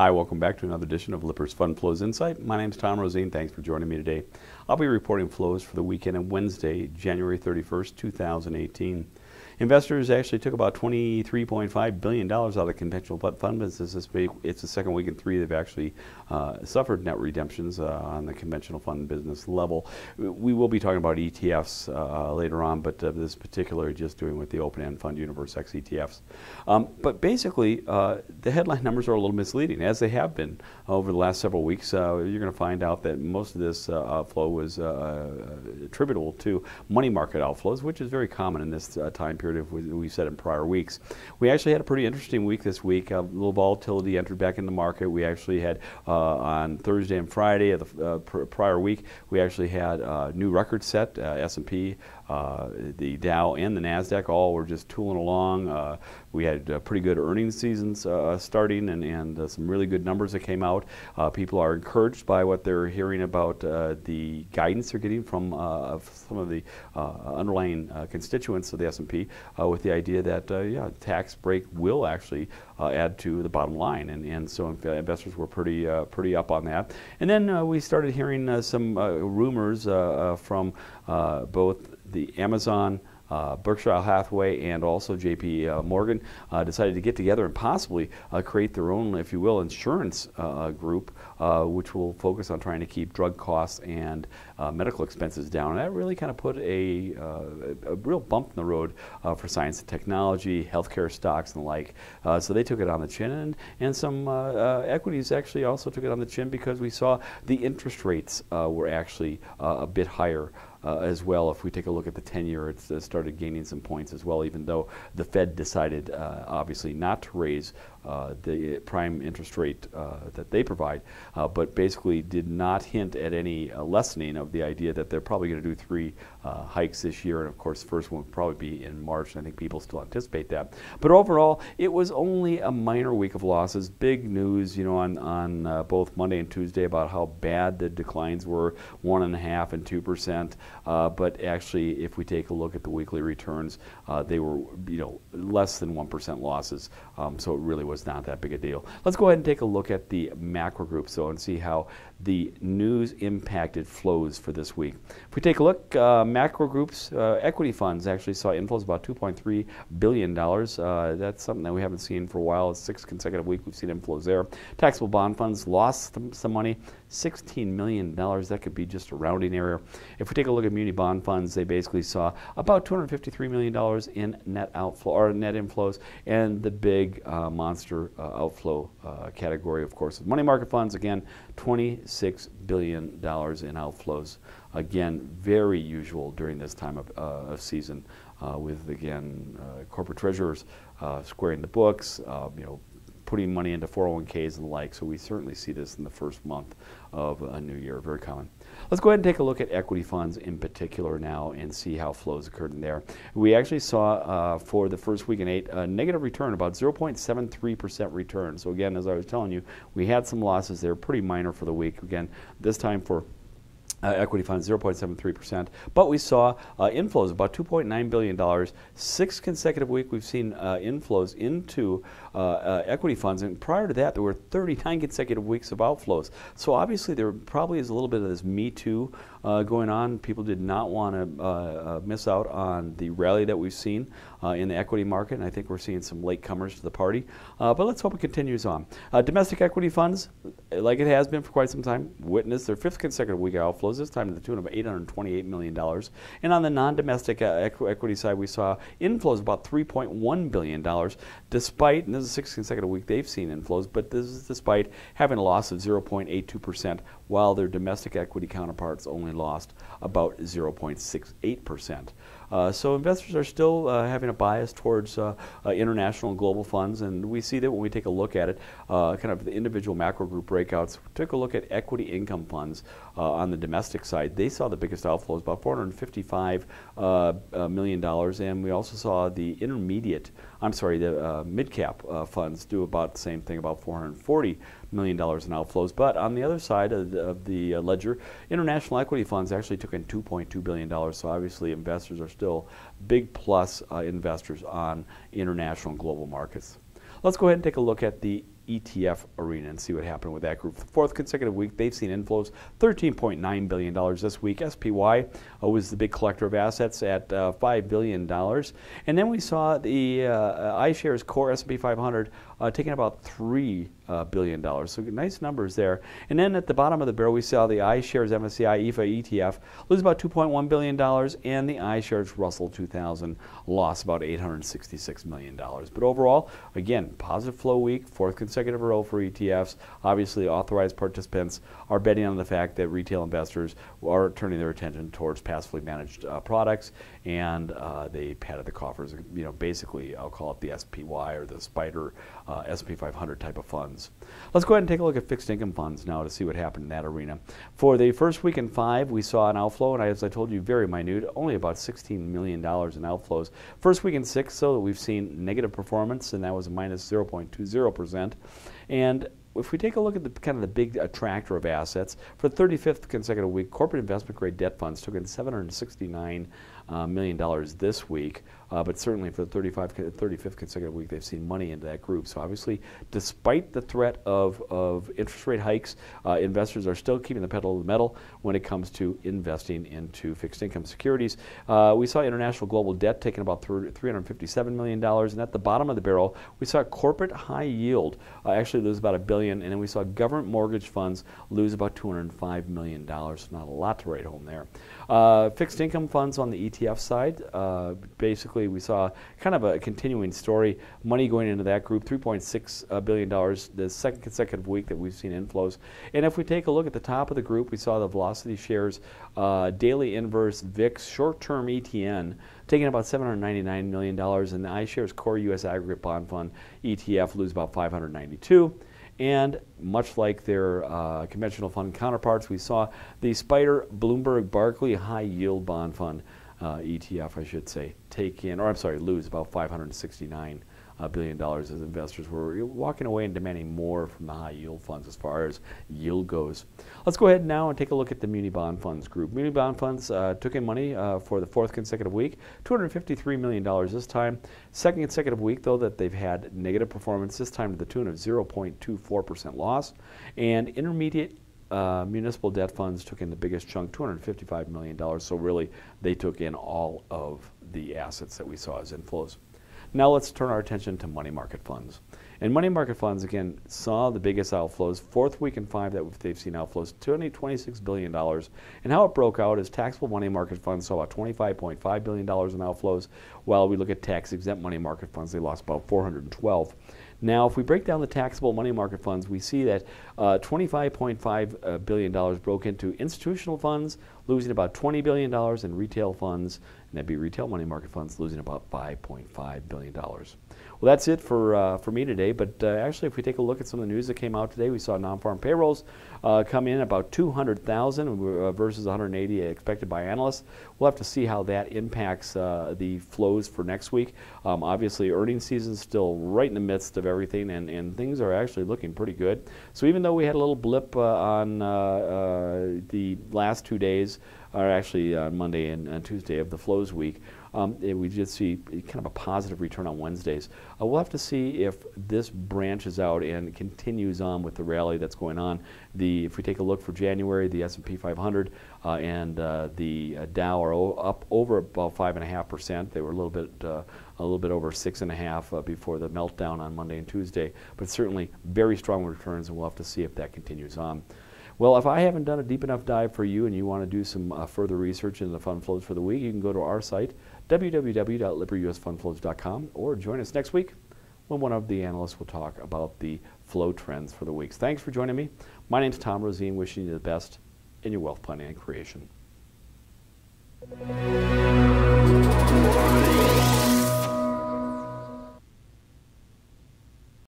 Hi, welcome back to another edition of Lipper's Fund Flows Insight. My name is Tom Roseen. Thanks for joining me today. I'll be reporting flows for the weekend of Wednesday, January 31st, 2018. Investors actually took about $23.5 billion out of the conventional fund business this week. It's the second week in three they've actually suffered net redemptions on the conventional fund business level. We will be talking about ETFs later on, but this particular just doing with the open-end fund universe X ETFs. But basically, the headline numbers are a little misleading, as they have been over the last several weeks. You're going to find out that most of this outflow was attributable to money market outflows, which is very common in this time period. We said in prior weeks. We actually had a pretty interesting week this week. A little volatility entered back in the market. We actually had on Thursday and Friday of the prior week, we actually had new records set. S&P, the Dow, and the NASDAQ all were just tooling along. We had pretty good earnings seasons starting and some really good numbers that came out. People are encouraged by what they're hearing about the guidance they're getting from some of the underlying constituents of the S&P with the idea that tax break will actually add to the bottom line, and so investors were pretty up on that. And then we started hearing some rumors from both the Amazon, Berkshire Hathaway, and also JP Morgan decided to get together and possibly create their own, if you will, insurance group, which will focus on trying to keep drug costs and medical expenses down. And that really kind of put a real bump in the road for science and technology, healthcare stocks, and the like. So they took it on the chin, and some equities actually also took it on the chin because we saw the interest rates were actually a bit higher. As well, if we take a look at the 10-year, it's started gaining some points as well, even though the Fed decided, obviously, not to raise the prime interest rate that they provide, but basically did not hint at any lessening of the idea that they're probably going to do three hikes this year. And of course, the first one will probably be in March, and I think people still anticipate that. But overall, it was only a minor week of losses. Big news, on both Monday and Tuesday about how bad the declines were, 1.5% and 2%. But actually, if we take a look at the weekly returns, they were less than 1% losses. So it really was not that big a deal. Let's go ahead and take a look at the macro groups though and see how the news impacted flows for this week. If we take a look, macro groups, equity funds actually saw inflows about $2.3 billion. That's something that we haven't seen for a while. It's 6th consecutive week we've seen inflows there. Taxable bond funds lost some money, $16 million. That could be just a rounding error. If we take a look at muni bond funds, they basically saw about $253 million in net outflow or net inflows, and the big monster outflow category, of course, of money market funds. Again, $26 billion in outflows. Again, very usual during this time of season, with again corporate treasurers squaring the books, putting money into 401ks and the like. So we certainly see this in the first month of a new year, very common. Let's go ahead and take a look at equity funds in particular now and see how flows occurred in there. We actually saw for the first week in 8 a negative return, about 0.73% return. So again, as I was telling you, we had some losses there, pretty minor for the week. Again, this time for equity funds, 0.73%. But we saw inflows, about $2.9 billion. 6th consecutive week we've seen inflows into equity funds. And prior to that, there were 39 consecutive weeks of outflows. So obviously there probably is a little bit of this Me Too going on. People did not want to miss out on the rally that we've seen in the equity market. And I think we're seeing some latecomers to the party. But let's hope it continues on. Domestic equity funds, like it has been for quite some time, witnessed their 5th consecutive week of outflows, this time to the tune of $828 million. And on the non-domestic equity side, we saw inflows of about $3.1 billion, despite, and this is the 6th consecutive week they've seen inflows, but this is despite having a loss of 0.82%, while their domestic equity counterparts only lost about 0.68%. So investors are still having a bias towards international and global funds, and we see that when we take a look at it, kind of the individual macro group breakouts. We took a look at equity income funds on the domestic side. They saw the biggest outflows, about $455 million, and we also saw the the mid-cap funds do about the same thing, about $440 million in outflows. But on the other side of the ledger, international equity funds actually took in $2.2 billion. So obviously investors are still big plus investors on international and global markets. Let's go ahead and take a look at the ETF arena and see what happened with that group. For the fourth consecutive week, they've seen inflows, $13.9 billion this week. SPY was the big collector of assets at $5 billion. And then we saw the iShares Core S&P 500 taking about $3 billion. So nice numbers there. And then at the bottom of the barrel, we saw the iShares MSCI EFA ETF lose about $2.1 billion, and the iShares Russell 2000 lost about $866 million. But overall, again, positive flow week, fourth consecutive row for ETFs. Obviously, authorized participants are betting on the fact that retail investors are turning their attention towards passively managed products, and they padded the coffers. You know, basically, I'll call it the SPY or the Spider S&P 500 type of funds. Let's go ahead and take a look at fixed income funds now to see what happened in that arena. For the first week in 5, we saw an outflow, and as I told you, very minute, only about $16 million in outflows. First week in 6, so we've seen negative performance, and that was a minus 0.20%. And if we take a look at the kind of the big attractor of assets, for the 35th consecutive week, corporate investment grade debt funds took in $769 million this week, but certainly for the 35th consecutive week, they've seen money into that group. So obviously, despite the threat of interest rate hikes, investors are still keeping the pedal to the metal when it comes to investing into fixed income securities. We saw international global debt taking about $357 million, and at the bottom of the barrel, we saw corporate high yield actually lose about $1 billion, and then we saw government mortgage funds lose about $205 million. So not a lot to write home there. Fixed income funds on the ETF side, basically we saw kind of a continuing story. Money going into that group, $3.6 billion, the second consecutive week that we've seen inflows. And if we take a look at the top of the group, we saw the Velocity Shares Daily Inverse VIX Short-Term ETN taking about $799 million, and the iShares Core U.S. Aggregate Bond Fund ETF lose about $592. And much like their conventional fund counterparts, we saw the Spider Bloomberg Barclay High Yield Bond Fund ETF, I should say, lose about $569 billion as investors were walking away and demanding more from the high yield funds as far as yield goes. Let's go ahead now and take a look at the Muni Bond Funds group. Muni Bond Funds took in money for the fourth consecutive week, $253 million this time. Second consecutive week, though, that they've had negative performance, this time to the tune of 0.24% loss. And intermediate municipal debt funds took in the biggest chunk, $255 million. So really, they took in all of the assets that we saw as inflows. Now let's turn our attention to money market funds. And money market funds, again, saw the biggest outflows. Fourth week in 5 that they've seen outflows, $26 billion. And how it broke out is taxable money market funds saw about $25.5 billion in outflows, while we look at tax-exempt money market funds, they lost about $412. Now, if we break down the taxable money market funds, we see that $25.5 billion broke into institutional funds, losing about $20 billion, and retail funds, and that'd be retail money market funds, losing about $5.5 billion. Well, that's it for me today, but actually, if we take a look at some of the news that came out today, we saw non-farm payrolls come in about 200,000 versus 180 expected by analysts. We'll have to see how that impacts the flows for next week. Obviously, earnings season is still right in the midst of everything, and things are actually looking pretty good. So even though we had a little blip on the last 2 days, or actually Monday and Tuesday of the flows week, we just see kind of a positive return on Wednesdays. We'll have to see if this branches out and continues on with the rally that's going on. If we take a look for January, the S&P 500 and the Dow are up over about 5.5%. They were a little bit over 6.5% before the meltdown on Monday and Tuesday, but certainly very strong returns, and we'll have to see if that continues on. Well, if I haven't done a deep enough dive for you and you want to do some further research into the fund flows for the week, you can go to our site, www.liberusfundflows.com, or join us next week when one of the analysts will talk about the flow trends for the weeks. Thanks for joining me. My name is Tom Roseen, wishing you the best in your wealth planning and creation.